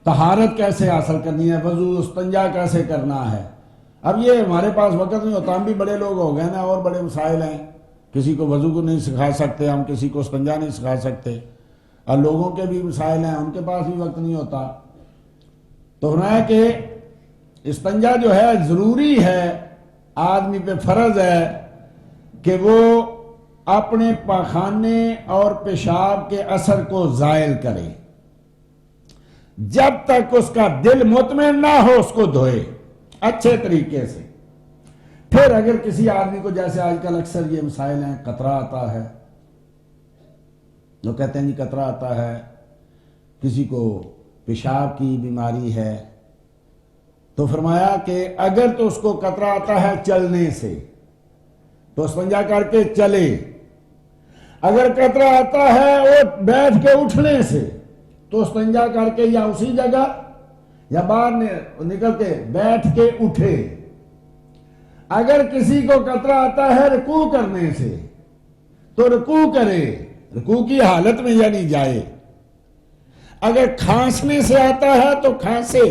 طہارت کیسے حاصل کرنی ہے، وضو استنجا کیسے کرنا ہے۔ اب یہ ہمارے پاس وقت نہیں ہوتا، ہم بھی بڑے لوگ ہو گئے نا، اور بڑے مسائل ہیں، کسی کو وضو کو نہیں سکھا سکتے ہم، کسی کو استنجا نہیں سکھا سکتے، اور لوگوں کے بھی مسائل ہیں، ان کے پاس بھی وقت نہیں ہوتا۔ تو فرمایا کہ استنجا جو ہے ضروری ہے، آدمی پہ فرض ہے کہ وہ اپنے پاخانے اور پیشاب کے اثر کو زائل کرے، جب تک اس کا دل مطمئن نہ ہو اس کو دھوئے اچھے طریقے سے۔ پھر اگر کسی آدمی کو، جیسے آج کل اکثر یہ مسائل ہیں، قطرہ آتا ہے، لوگ کہتے ہیں جی قطرہ آتا ہے، کسی کو پیشاب کی بیماری ہے، تو فرمایا کہ اگر تو اس کو قطرہ آتا ہے چلنے سے تو استنجا کر کے چلے، اگر قطرہ آتا ہے وہ بیٹھ کے اٹھنے سے تو استنجا کر کے یا اسی جگہ یا باہر نکل کے بیٹھ کے اٹھے۔ اگر کسی کو قطرہ آتا ہے رکوع کرنے سے تو رکوع کرے، رکوع کی حالت میں یعنی جائے۔ اگر کھانسنے سے آتا ہے تو کھانسے،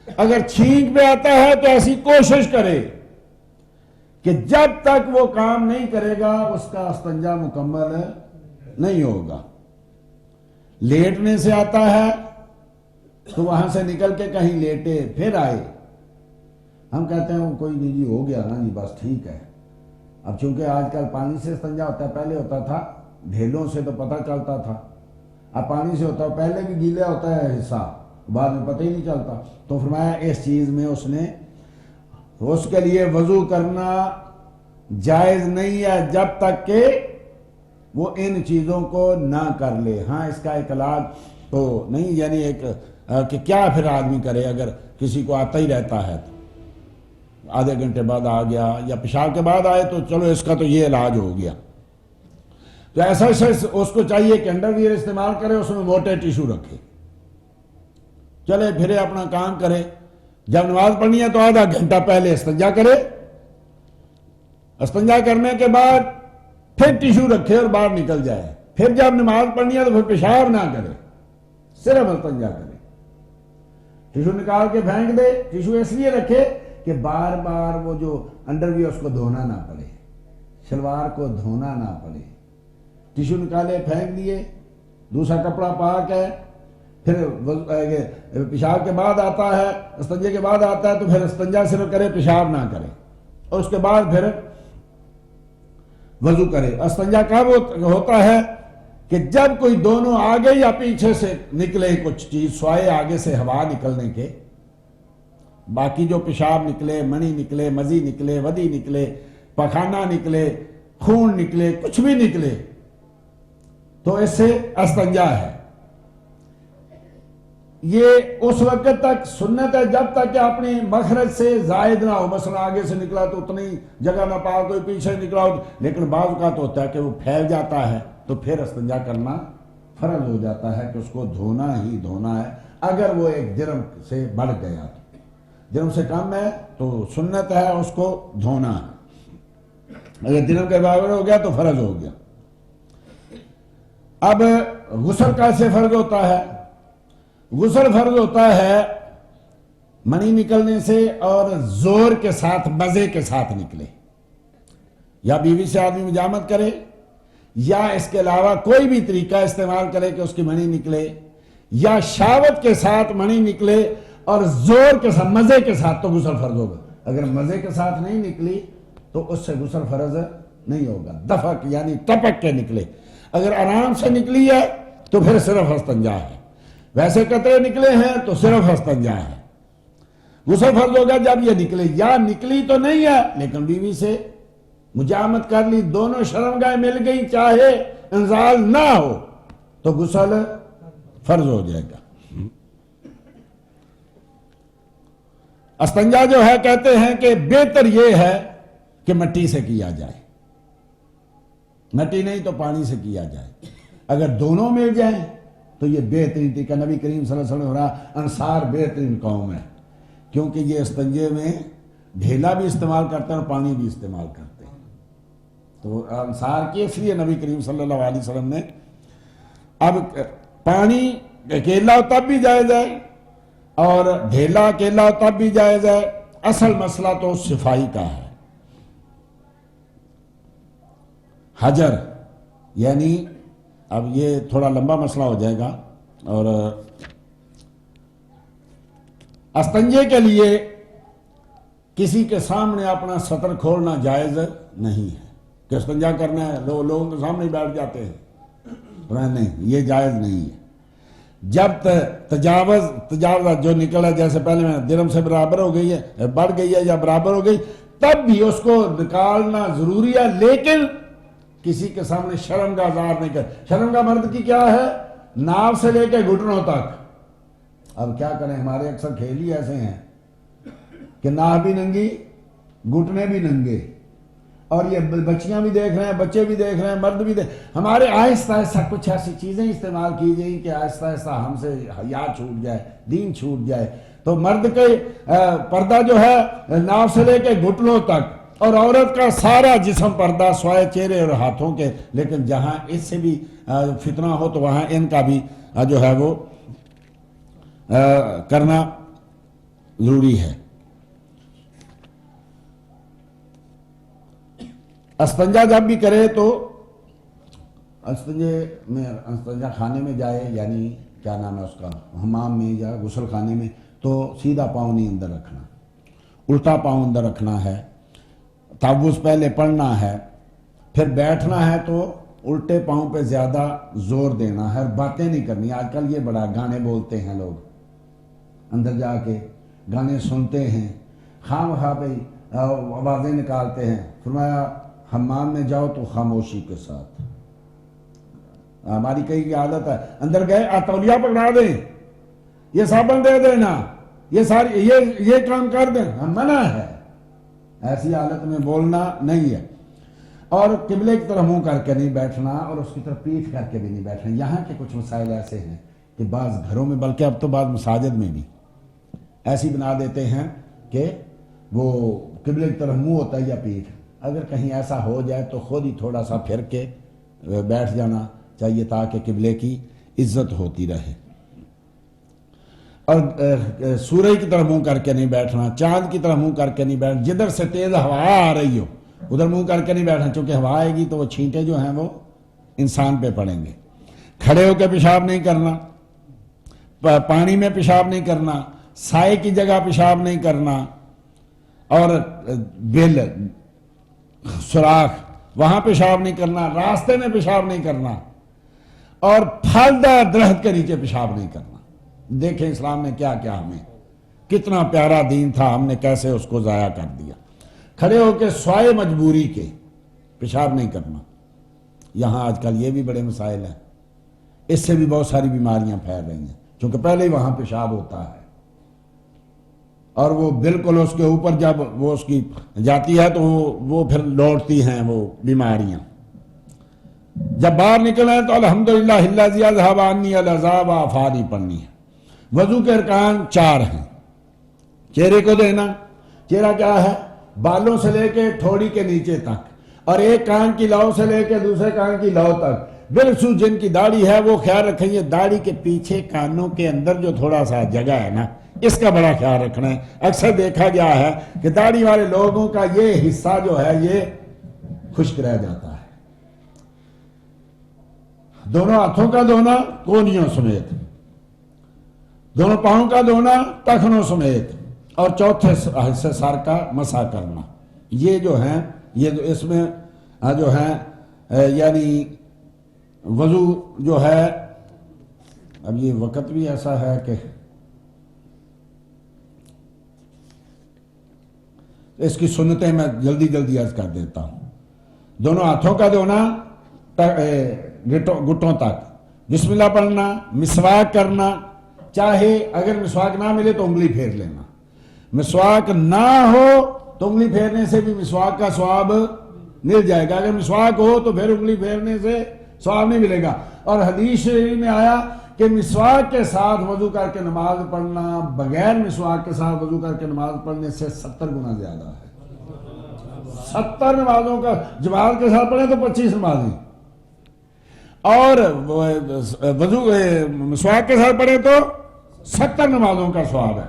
اگر چھینک پہ آتا ہے تو ایسی کوشش کرے کہ جب تک وہ کام نہیں کرے گا اس کا استنجا مکمل نہیں ہوگا۔ لیٹنے سے آتا ہے تو وہاں سے نکل کے کہیں لیٹے پھر آئے، ہم کہتے ہیں وہ کوئی نہیں جی ہو گیا نا جی بس ٹھیک ہے۔ اب چونکہ آج کل پانی سے استنجا ہوتا ہے، پہلے ہوتا تھا ڈھیلوں سے تو پتہ چلتا تھا، اب پانی سے ہوتا ہے، پہلے بھی گیلا ہوتا ہے حصہ، بعد میں پتہ ہی نہیں چلتا۔ تو فرمایا اس چیز میں اس کے لیے وضو کرنا جائز نہیں ہے جب تک کہ وہ ان چیزوں کو نہ کر لے۔ ہاں اس کا ایک علاج تو نہیں، یعنی ایک کہ کیا پھر آدمی کرے، اگر کسی کو آتا ہی رہتا ہے تو آدھے گھنٹے بعد آ گیا یا پیشاب کے بعد آئے تو چلو اس کا تو یہ علاج ہو گیا، تو ایسا شخص اس کو چاہیے کہ انڈر ویئر استعمال کرے، اس میں موٹے ٹیشو رکھے، چلے پھرے اپنا کام کرے۔ جب نماز پڑھنی ہے تو آدھا گھنٹہ پہلے استنجا کرے، استنجا کرنے کے بعد پھر ٹیشو رکھے اور باہر نکل جائے، پھر جب نماز پڑھنی ہے تو پھر پیشاب نہ کرے، صرف استنجا کرے، ٹیشو نکال کے پھینک دے۔ ٹیشو اس لیے رکھے کہ بار بار وہ جو انڈر ویئر اس کو دھونا نہ پڑے، شلوار کو دھونا نہ پڑے، ٹیشو نکالے پھینک دیے، دوسرا کپڑا پاک ہے، پھر پیشاب کے بعد آتا ہے، استنجے کے بعد آتا ہے تو پھر استنجا صرف کرے، پیشاب نہ کرے، اور اس کے بعد پھر وضو کرے۔ استنجا کب ہوتا ہے کہ جب کوئی دونوں آگے یا پیچھے سے نکلے کچھ چیز، سوائے آگے سے ہوا نکلنے کے، باقی جو پیشاب نکلے، منی نکلے، مزی نکلے، ودی نکلے، پخانہ نکلے، خون نکلے، کچھ بھی نکلے تو اس سے استنجا ہے۔ یہ اس وقت تک سنت ہے جب تک کہ اپنی مخرج سے زائد نہ ہو، مثلا آگے سے نکلا تو اتنی جگہ نہ پا، کوئی پیچھے نکلا ہو، لیکن بعض اوقات ہوتا ہے کہ وہ پھیل جاتا ہے تو پھر استنجا کرنا فرض ہو جاتا ہے کہ اس کو دھونا ہی دھونا ہے، اگر وہ ایک جرم سے بڑھ گیا تو۔ جرم سے کم ہے تو سنت ہے اس کو دھونا ہے، اگر جرم کے برابر ہو گیا تو فرض ہو گیا۔ اب غسل کیسے فرض ہوتا ہے؟ غسل فرض ہوتا ہے منی نکلنے سے اور زور کے ساتھ، مزے کے ساتھ نکلے، یا بیوی سے آدمی مجامت کرے یا اس کے علاوہ کوئی بھی طریقہ استعمال کرے کہ اس کی منی نکلے، یا شہوت کے ساتھ منی نکلے اور زور کے ساتھ، مزے کے ساتھ، تو غسل فرض ہوگا۔ اگر مزے کے ساتھ نہیں نکلی تو اس سے غسل فرض نہیں ہوگا۔ دفق یعنی ٹپک کے نکلے، اگر آرام سے نکلی ہے تو پھر صرف استنجا ہے، ویسے قطرے نکلے ہیں تو صرف استنجا ہے۔ غسل فرض ہوگا جب یہ نکلے، یا نکلی تو نہیں ہے لیکن بیوی سے مجامت کر لی، دونوں شرمگاہیں مل گئی، چاہے انزال نہ ہو تو غسل فرض ہو جائے گا۔ استنجا جو ہے کہتے ہیں کہ بہتر یہ ہے کہ مٹی سے کیا جائے، مٹی نہیں تو پانی سے کیا جائے، اگر دونوں مل جائیں تو یہ بہترین طریقہ۔ نبی کریم صلی اللہ علیہ وسلم رہا انصار بہترین قوم ہے، کیونکہ یہ استنجے میں ڈھیلا بھی استعمال کرتے ہیں اور پانی بھی استعمال کرتے ہیں، تو انصار کی اس لیے نبی کریم صلی اللہ علیہ وسلم نے اب پانی اکیلا ہو تب بھی جائز ہے اور ڈھیلا اکیلا ہو تب بھی جائز ہے. اصل مسئلہ تو صفائی کا ہے. حجر یعنی اب یہ تھوڑا لمبا مسئلہ ہو جائے گا. اور استنجے کے لیے کسی کے سامنے اپنا سطر کھولنا جائز نہیں ہے کہ استنجا کرنا ہے لوگوں کے سامنے بیٹھ جاتے ہیں. نہیں, یہ جائز نہیں ہے. جب تجاوز جو نکلا, جیسے پہلے میں درہم سے برابر ہو گئی ہے, بڑھ گئی ہے یا برابر ہو گئی, تب بھی اس کو نکالنا ضروری ہے, لیکن کسی کے سامنے شرم کا اظہار نہیں کر. شرم کا مرد کی کیا ہے؟ ناف سے لے کے گھٹنوں تک. اب کیا کریں, ہمارے اکثر کھیل ہی ایسے ہیں کہ ناف بھی ننگی, گھٹنے بھی ننگے, اور یہ بچیاں بھی دیکھ رہے ہیں, بچے بھی دیکھ رہے ہیں, مرد بھی ہمارے آہستہ آہستہ کچھ ایسی چیزیں استعمال کی جائیں کہ آہستہ آہستہ ہم سے حیا چھوٹ جائے, دین چھوٹ جائے. تو مرد کے پردہ جو ہے ناف سے لے کے گھٹنوں تک, اور عورت کا سارا جسم پردہ سوائے چہرے اور ہاتھوں کے. لیکن جہاں اس سے بھی فتنہ ہو تو وہاں ان کا بھی جو ہے وہ کرنا ضروری ہے. استنجا جب بھی کرے تو استنجا خانے میں جائے, یعنی کیا نام ہے اس کا, حمام میں یا غسل خانے میں, تو سیدھا پاؤں نہیں اندر رکھنا, الٹا پاؤں اندر رکھنا ہے. تعوذ پہلے پڑھنا ہے, پھر بیٹھنا ہے تو الٹے پاؤں پہ زیادہ زور دینا ہے, اور باتیں نہیں کرنی. آج کل یہ بڑا گانے بولتے ہیں لوگ, اندر جا کے گانے سنتے ہیں, خام خواہ پہ آوازیں نکالتے ہیں. فرمایا حمام میں جاؤ تو خاموشی کے ساتھ. ہماری کئی کی عادت ہے, اندر گئے تولیہ پکڑا دیں, یہ صابن دے دینا, یہ ساری یہ کام کر دیں, منع ہے. ایسی حالت میں بولنا نہیں ہے. اور قبلے کی طرف منہ کر کے نہیں بیٹھنا, اور اس کی طرف پیٹھ کر کے بھی نہیں بیٹھنا. یہاں کے کچھ مسائل ایسے ہیں کہ بعض گھروں میں, بلکہ اب تو بعض مساجد میں بھی ایسی بنا دیتے ہیں کہ وہ قبلے کی طرف منہ ہوتا ہے یا پیٹھ. اگر کہیں ایسا ہو جائے تو خود ہی تھوڑا سا پھر کے بیٹھ جانا چاہیے تاکہ قبلے کی عزت ہوتی رہے. اور سورج کی طرف منہ کر کے نہیں بیٹھنا, چاند کی طرف منہ کر کے نہیں بیٹھنا. جدھر سے تیز ہوا آ رہی ہو ادھر منہ کر کے نہیں بیٹھنا, چونکہ ہوا آئے گی تو وہ چھینٹے جو ہیں وہ انسان پہ پڑیں گے. کھڑے ہو کے پیشاب نہیں کرنا, پانی میں پیشاب نہیں کرنا, سائے کی جگہ پیشاب نہیں کرنا, اور بل سوراخ وہاں پیشاب نہیں کرنا, راستے میں پیشاب نہیں کرنا, اور پھلدار درخت کے نیچے پیشاب نہیں کرنا. دیکھیں اسلام نے کیا کیا, ہمیں کتنا پیارا دین تھا, ہم نے کیسے اس کو ضائع کر دیا. کھڑے ہو کے سوائے مجبوری کے پیشاب نہیں کرنا. یہاں آج کل یہ بھی بڑے مسائل ہیں, اس سے بھی بہت ساری بیماریاں پھیل رہی ہیں, چونکہ پہلے ہی وہاں پیشاب ہوتا ہے, اور وہ بالکل اس کے اوپر جب وہ اس کی جاتی ہے تو وہ پھر لوٹتی ہیں وہ بیماریاں. جب باہر نکلنا ہے تو الحمدللہ الذی اذھب عنی العذاب آفاری پڑھنی ہے. وضو کے ارکان 4 ہیں. چہرے کو دینا, چہرہ کیا ہے, بالوں سے لے کے ٹھوڑی کے نیچے تک, اور ایک کان کی لو سے لے کے دوسرے کان کی لو تک. بالخصوص جن کی داڑھی ہے وہ خیال رکھیں, یہ داڑھی کے پیچھے کانوں کے اندر جو تھوڑا سا جگہ ہے نا, اس کا بڑا خیال رکھنا ہے. اکثر دیکھا گیا ہے کہ داڑھی والے لوگوں کا یہ حصہ جو ہے یہ خشک رہ جاتا ہے. دونوں ہاتھوں کا دھونا کونیوں سمیت, دونوں پاؤں کا دھونا ٹخنوں سمیت, اور چوتھے حصے سر کا مسح کرنا. یہ جو ہیں یہ اس میں جو ہیں یعنی وضو جو ہے, اب یہ وقت بھی ایسا ہے کہ اس کی سنتیں میں جلدی عرض کر دیتا ہوں. دونوں ہاتھوں کا دھونا گھٹوں تک, بسم اللہ پڑھنا, مسواک کرنا, چاہے اگر مسواک نہ ملے تو انگلی پھیر لینا, مسواک نہ ہو تو انگلی پھیرنے سے بھی مسواک کا ثواب مل جائے گا, اگر مسواک ہو تو پھر انگلی پھیرنے سے ثواب نہیں ملے گا. اور حدیث شریف میں آیا کہ مسواک کے ساتھ وضو کر کے نماز پڑھنا بغیر مسواک کے ساتھ وضو کر کے نماز پڑھنے سے 70 گنا زیادہ ہے. 70 نمازوں کا جماعت کے ساتھ پڑھیں تو 25 نمازیں, اور وضو مسواک کے ساتھ پڑھے تو 70 نمازوں کا ثواب ہے۔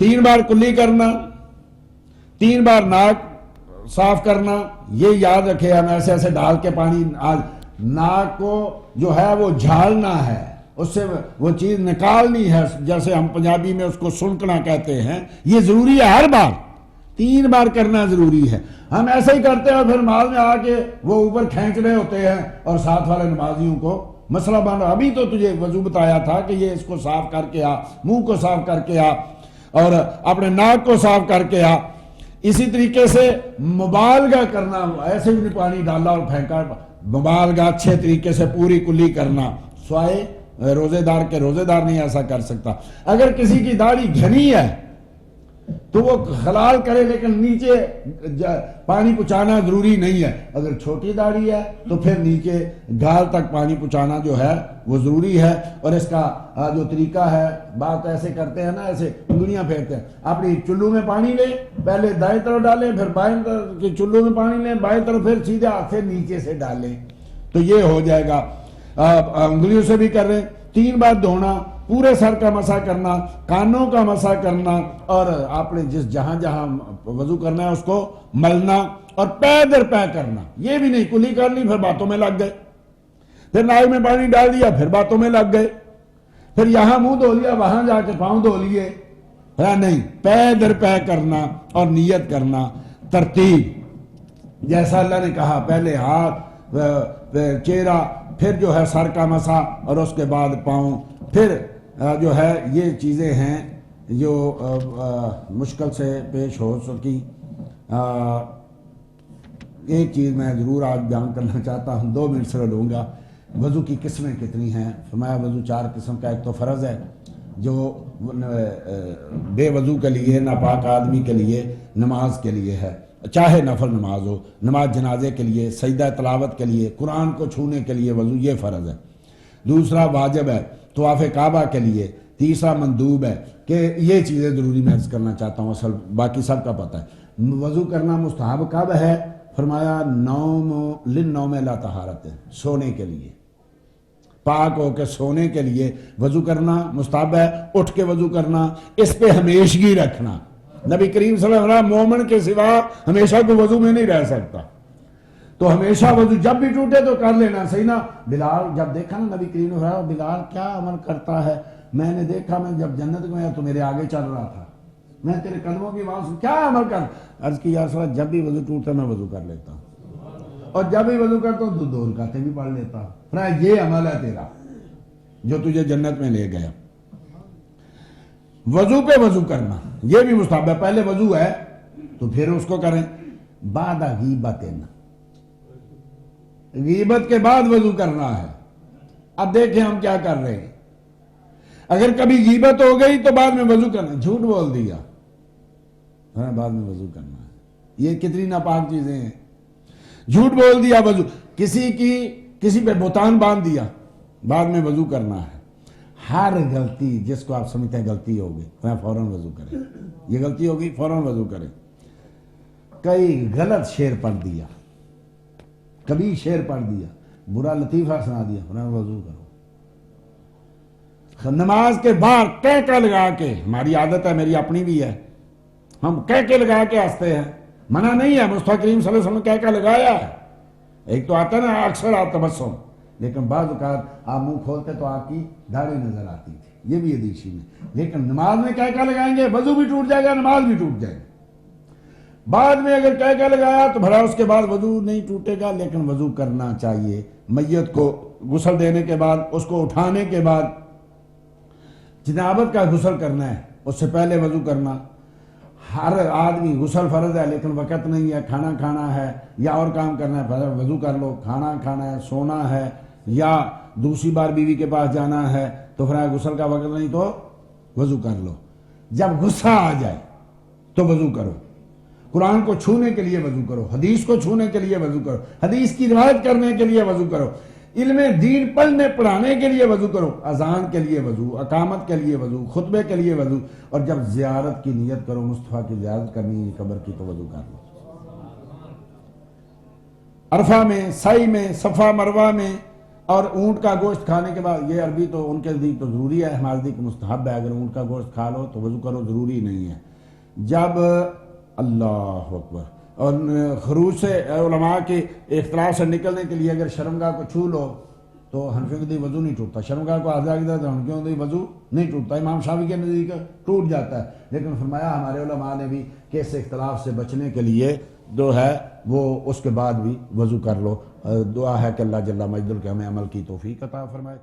3 بار کلی کرنا، 3 بار ناک صاف کرنا، یہ یاد رکھے ہم ایسے ایسے ڈال کے پانی، ناک کو جو ہے وہ جھالنا ہے، اس سے وہ چیز نکالنی ہے، جیسے ہم پنجابی میں اس کو سنکنا کہتے ہیں، یہ ضروری ہے، ہر بار 3 بار کرنا ضروری ہے۔ ہم ایسے ہی کرتے ہیں اور پھر نماز میں آ کے وہ اوپر کھینچ رہے ہوتے ہیں اور ساتھ والے نمازیوں کو مسئلہ بن رہا۔ ابھی تو تجھے وضو بتایا تھا کہ یہ اس کو صاف کر کے آ، منہ کو صاف کر کے آ اور اپنے ناک کو صاف کر کے آ۔ اسی طریقے سے مبالغہ کرنا، ایسے بھی پانی ڈالا اور پھینکا، مبالغہ اچھے طریقے سے پوری کلی کرنا، سوائے روزے دار کے، روزے دار نہیں ایسا کر سکتا۔ اگر کسی کی داڑھی گھنی ہے تو وہ خلال کرے لیکن نیچے پانی پہنچانا ضروری نہیں ہے۔ اگر چھوٹی داڑھی ہے تو پھر نیچے گال تک پانی پہنچانا جو ہے وہ ضروری ہے۔ اور اس کا جو طریقہ ہے، بات ایسے کرتے ہیں نا، ایسے انگلیاں پھیرتے ہیں، اپنی چلو میں پانی لیں، پہلے دائیں طرف ڈالیں، پھر بائیں طرف کی چلو میں پانی لیں، بائیں طرف پھر سیدھے ہاتھ سے نیچے سے ڈالیں، تو یہ ہو جائے گا۔ انگلیوں سے بھی کر رہے ہیں۔ 3 بار دھونا، پورے سر کا مسح کرنا، کانوں کا مسح کرنا، اور آپ نے جس جہاں جہاں وضو کرنا ہے اس کو ملنا، اور پے در پے کرنا۔ یہ بھی نہیں کلی کر لی پھر باتوں میں لگ گئے، پھر ناک میں پانی ڈال دیا پھر باتوں میں لگ گئے، پھر یہاں منہ دھو لیا وہاں جا کے پاؤں دھو لیے، نہیں، پے در پے کرنا اور نیت کرنا، ترتیب جیسا اللہ نے کہا، پہلے ہاتھ، چہرہ، پھر جو ہے سر کا مسح، اور اس کے بعد پاؤں، پھر جو ہے یہ چیزیں ہیں جو مشکل سے پیش ہو سکی۔ ایک چیز میں ضرور آج بیان کرنا چاہتا ہوں، 2 منٹ سے لوں گا۔ وضو کی قسمیں کتنی ہیں؟ فرمایا وضو 4 قسم کا، ایک تو فرض ہے جو بے وضو کے لیے، ناپاک آدمی کے لیے، نماز کے لیے ہے، چاہے نفل نماز ہو، نماز جنازے کے لیے، سجدہ تلاوت کے لیے، قرآن کو چھونے کے لیے وضو، یہ فرض ہے۔ دوسرا واجب ہے طواف کعبہ کے لیے۔ تیسرا مندوب ہے، کہ یہ چیزیں ضروری میں عرض کرنا چاہتا ہوں، اصل باقی سب کا پتہ ہے۔ وضو کرنا مستحب کب ہے؟ فرمایا للنوم لا طہارت، سونے کے لیے، پاک ہو کے سونے کے لیے وضو کرنا مستحب ہے۔ اٹھ کے وضو کرنا، اس پہ ہمیشگی رکھنا۔ نبی کریم صلی اللہ علیہ وسلم مومن کے سوا ہمیشہ کو وضو میں نہیں رہ سکتا، تو ہمیشہ وضو جب بھی ٹوٹے تو کر لینا، صحیح نا؟ بلال جب دیکھا نا نبی کریم نے فرمایا بلال کیا عمل کرتا ہے، میں نے دیکھا، میں جب جنت میں تو میرے آگے چل رہا تھا، میں تیرے قدموں کی آواز کیا عمل کر، عرض کی یا رسول اللہ جب بھی وضو ٹوٹتا میں وضو کر لیتا ہوں، اور جب بھی وضو کرتا ہوں تو 2 رکعتیں بھی پڑھ لیتا ہوں۔ فرمایا یہ عمل ہے تیرا جو تجھے جنت میں لے گیا۔ وضو پہ وضو کرنا یہ بھی مستحب ہے۔ پہلے وضو ہے تو پھر اس کو کریں، بعد غیبت، غیبت کے بعد وضو کرنا ہے۔ اب دیکھیں ہم کیا کر رہے ہیں، اگر کبھی غیبت ہو گئی تو بعد میں وضو کرنا، جھوٹ بول دیا، بعد میں وضو کرنا ہے۔ یہ کتنی ناپاک چیزیں ہیں، جھوٹ بول دیا، وضو، کسی پہ بہتان باندھ دیا، بعد میں وضو کرنا ہے۔ ہر غلطی جس کو آپ سمجھتے ہیں غلطی ہوگی فوراً وضو کریں، یہ غلطی ہوگی فوراً وضو کریں۔ کئی غلط شعر پڑھ دیا، کبھی شعر پڑھ دیا، برا لطیفہ سنا دیا، فوراً وضو کرو۔ نماز کے بعد کہہ لگا کے، ہماری عادت ہے، میری اپنی بھی ہے، ہم کہہ لگا کے ہنستے ہیں، منع نہیں ہے، مصطفیٰ کریم صلی اللہ علیہ وسلم نے کہہ لگایا ہے۔ ایک تو آتا ہے نا اکثر آپ تبسم، لیکن بعض اوقات آپ منہ کھولتے تو آپ کی داڑھی نظر آتی تھی، یہ بھی حدیث میں، لیکن نماز میں کہہ لگائیں گے، وضو بھی ٹوٹ جائے گا، نماز بھی ٹوٹ جائے گی۔ بعد میں اگر کہہ لگایا تو بھلا اس کے بعد وضو نہیں ٹوٹے گا، لیکن وضو کرنا چاہیے۔ میت کو غسل دینے کے بعد، اس کو اٹھانے کے بعد، جنابت کا غسل کرنا ہے اس سے پہلے وضو کرنا۔ ہر آدمی غسل فرض ہے لیکن وقت نہیں ہے، کھانا کھانا ہے یا اور کام کرنا ہے، وضو کر لو۔ کھانا کھانا ہے، سونا ہے، یا دوسری بار بیوی کے پاس جانا ہے تو پھر غسل کا وقت نہیں تو وضو کر لو۔ جب غصہ آ جائے تو وضو کرو، قرآن کو چھونے کے لیے وضو کرو، حدیث کو چھونے کے لیے وضو کرو، حدیث کی روایت کرنے کے لیے وضو کرو، علم دین پڑھنے پڑھانے کے لیے وضو کرو، اذان کے لیے وضو، اقامت کے لیے وضو، خطبے کے لیے وضو، اور جب زیارت کی نیت کرو، مصطفیٰ کی زیارت کرنی ہے قبر کی، تو وضو کر لو۔ عرفہ میں، سعی میں، صفا مروہ میں اور اونٹ کا گوشت کھانے کے بعد، یہ عربی تو ان کے نزدیک تو ضروری ہے، ہمارے نزدیک مستحب ہے، اگر اونٹ کا گوشت کھا لو تو وضو کرو، ضروری نہیں ہے۔ جب اللہ اکبر، اور خروج سے علماء کے اختلاف سے نکلنے کے لیے اگر شرمگاہ کو چھو لو تو حنفیوں کے وضو نہیں ٹوٹتا، شرمگاہ کو آزاد کیا تو حنفیوں کے وضو نہیں ٹوٹتا، امام شافعی کے نزدیک ٹوٹ جاتا ہے، لیکن فرمایا ہمارے علماء نے بھی کہ اس اختلاف سے بچنے کے لیے جو ہے وہ اس کے بعد بھی وضو کر لو۔ دعا ہے کہ اللہ جل مجدہ کے ہمیں عمل کی توفیق عطا فرمائے۔